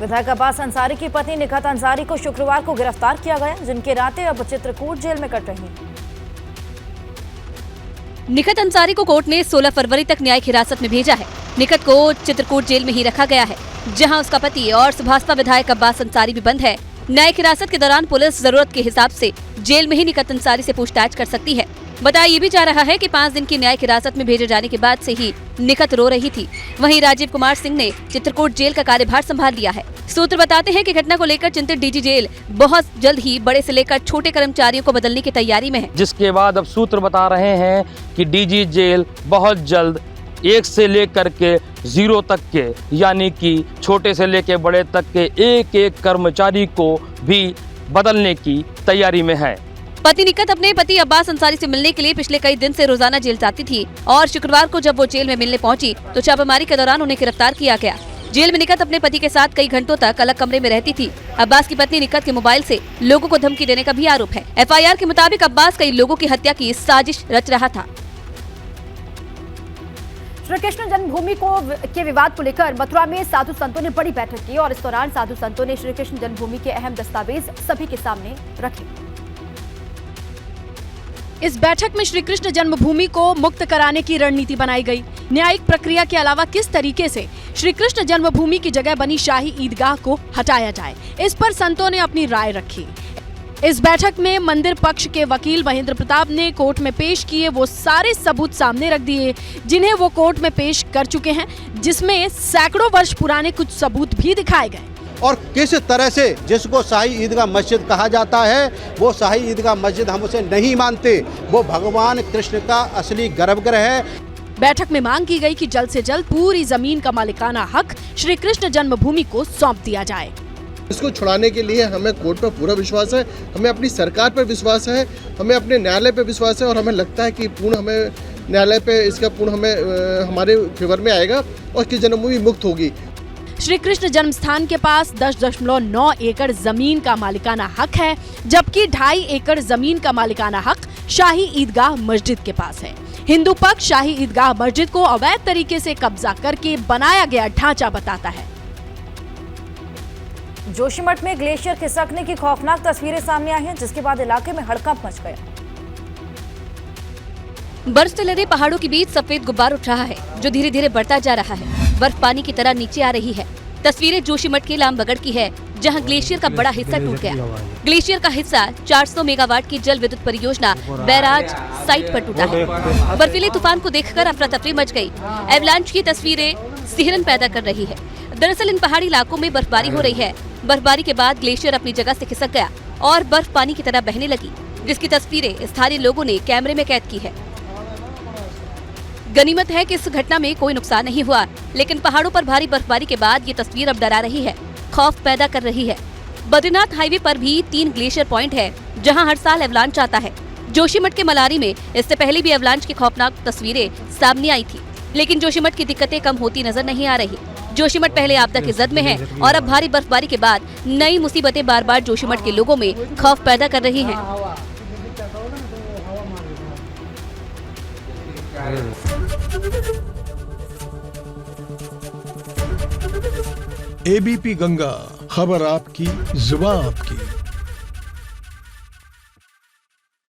विधायक अब्बास अंसारी की पत्नी निखत अंसारी को शुक्रवार को गिरफ्तार किया गया, जिनकी रातें अब चित्रकूट जेल में कट रही हैं। निखत अंसारी को कोर्ट ने 16 फरवरी तक न्यायिक हिरासत में भेजा है। निखत को चित्रकूट जेल में ही रखा गया है, जहां उसका पति और भाजपा विधायक अब्बास अंसारी भी बंद है। न्यायिक हिरासत के दौरान पुलिस जरूरत के हिसाब से जेल में ही निखत अंसारी से पूछताछ कर सकती है। बताया ये भी जा रहा है कि 5 दिन की न्यायिक हिरासत में भेजे जाने के बाद से ही निखत रो रही थी। वहीं राजीव कुमार सिंह ने चित्रकूट जेल का कार्यभार संभाल लिया है। सूत्र बताते हैं कि घटना को लेकर चिंतित डीजी जेल बहुत जल्द ही बड़े से लेकर छोटे कर्मचारियों को बदलने की तैयारी में है, जिसके बाद अब सूत्र बता रहे हैं कि डीजी जेल बहुत जल्द 1 से लेकर के 0 तक के, यानी कि छोटे से लेकर बड़े तक के एक कर्मचारी को भी बदलने की तैयारी में है। पति निखत अपने पति अब्बास अंसारी से मिलने के लिए पिछले कई दिन से रोजाना जेल जाती थी और शुक्रवार को जब वो जेल में मिलने पहुंची तो छापेमारी के दौरान उन्हें गिरफ्तार किया गया। जेल में निखत अपने पति के साथ कई घंटों तक अलग कमरे में रहती थी। अब्बास की पत्नी निखत के मोबाइल से लोगों को धमकी देने का भी आरोप है। FIR के मुताबिक अब्बास कई लोगों की हत्या की साजिश रच रहा था। श्री कृष्ण जन्मभूमि के विवाद को लेकर मथुरा में साधु संतों ने बड़ी बैठक की और इस दौरान साधु संतों ने श्री कृष्ण जन्मभूमि के अहम दस्तावेज सभी के सामने रखे। इस बैठक में श्री कृष्ण जन्मभूमि को मुक्त कराने की रणनीति बनाई गई। न्यायिक प्रक्रिया के अलावा किस तरीके से श्री कृष्ण जन्मभूमि की जगह बनी शाही ईदगाह को हटाया जाए, इस पर संतों ने अपनी राय रखी। इस बैठक में मंदिर पक्ष के वकील महेंद्र प्रताप ने कोर्ट में पेश किए वो सारे सबूत सामने रख दिए जिन्हें वो कोर्ट में पेश कर चुके हैं, जिसमें सैकड़ों वर्ष पुराने कुछ सबूत भी दिखाए गए। और किस तरह से जिसको शाही ईदगाह मस्जिद कहा जाता है वो शाही ईदगाह मस्जिद हम उसे नहीं मानते, वो भगवान कृष्ण का असली गर्भगृह है। बैठक में मांग की गई कि जल्द से जल्द पूरी जमीन का मालिकाना हक श्री कृष्ण जन्मभूमि को सौंप दिया जाए। इसको छुड़ाने के लिए हमें कोर्ट पर पूरा विश्वास है, हमें अपनी सरकार पर विश्वास है, हमें अपने न्यायालय पर विश्वास है और हमें लगता है कि पूर्ण हमें न्यायालय पे इसका पूर्ण हमें हमारे फेवर में आएगा और कि जन्मभूमि मुक्त होगी। श्री कृष्ण जन्म स्थान के पास 10.9 एकड़ जमीन का मालिकाना हक है, जबकि 2.5 एकड़ जमीन का मालिकाना हक शाही ईदगाह मस्जिद के पास है। हिंदू पक्ष शाही ईदगाह मस्जिद को अवैध तरीके से कब्जा करके बनाया गया ढांचा बताता है। जोशीमठ में ग्लेशियर खिसकने की खौफनाक तस्वीरें सामने आई हैं, जिसके बाद इलाके में हड़कंप मच गया। बर्फ से लदे पहाड़ों के बीच सफेद गुब्बार उठ रहा है, जो धीरे धीरे बढ़ता जा रहा है। बर्फ पानी की तरह नीचे आ रही है। तस्वीरें जोशीमठ के लामबगड़ की है, जहां ग्लेशियर का बड़ा हिस्सा टूट गया। ग्लेशियर का हिस्सा 400 मेगावाट की जल विद्युत परियोजना बैराज साइट पर टूटा है। बर्फीले तूफान को देखकर अफरा तफरी मच गई। एवलांच की तस्वीरें सिहरन पैदा कर रही है। दरअसल इन पहाड़ी इलाकों में बर्फबारी हो रही है। बर्फबारी के बाद ग्लेशियर अपनी जगह से खिसक गया और बर्फ पानी की तरह बहने लगी, जिसकी तस्वीरें स्थानीय लोगों ने कैमरे में कैद की है। गनीमत है कि इस घटना में कोई नुकसान नहीं हुआ, लेकिन पहाड़ों पर भारी बर्फबारी के बाद ये तस्वीर अब डरा रही है, खौफ पैदा कर रही है। बद्रीनाथ हाईवे पर भी 3 ग्लेशियर पॉइंट है, जहां हर साल एवलांच आता है। जोशीमठ के मलारी में इससे पहले भी एवलांच की खौफनाक तस्वीरें सामने आई थी, लेकिन जोशीमठ की दिक्कतें कम होती नजर नहीं आ रही। जोशीमठ पहले आपदा की जद में है और अब भारी बर्फबारी के बाद नई मुसीबतें बार बार जोशीमठ के लोगों में खौफ पैदा कर रही हैं। ABP गंगा, खबर आपकी, जुबान आपकी।